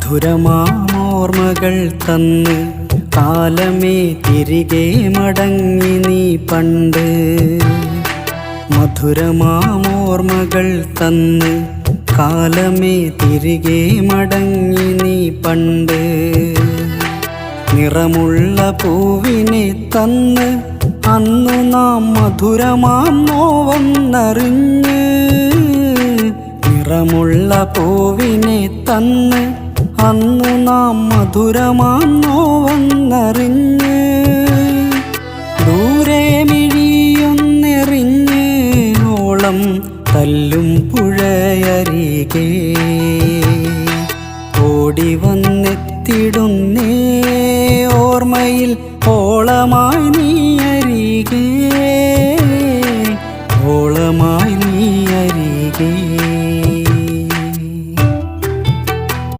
മധുരമാമോർമ്മകൾ തന്ന് കാലമേ തിരികെ മടങ്ങി നീ പണ്ട്. മധുരമാമോർമ്മകൾ തന്ന് കാലമേ തിരികെ മടങ്ങി നീ പണ്ട്. നിറമുള്ള പൂവിനെ തന്ന് അന്നു നാം മധുരമാം നോവെന്നറിഞ്ഞ്. നിറമുള്ള പൂവിനെ തന്ന് അന്നു നാം മധുരമാം നോവെന്നറിഞ്ഞ്. ദൂരെ മിഴിയൊന്നെറിഞ്ഞ് ഓളം തല്ലും പുഴയരികെ ഓടി വന്നെത്തിടുന്നേ ഓർമ്മയിൽ ഓളമായി നീ അരികെ.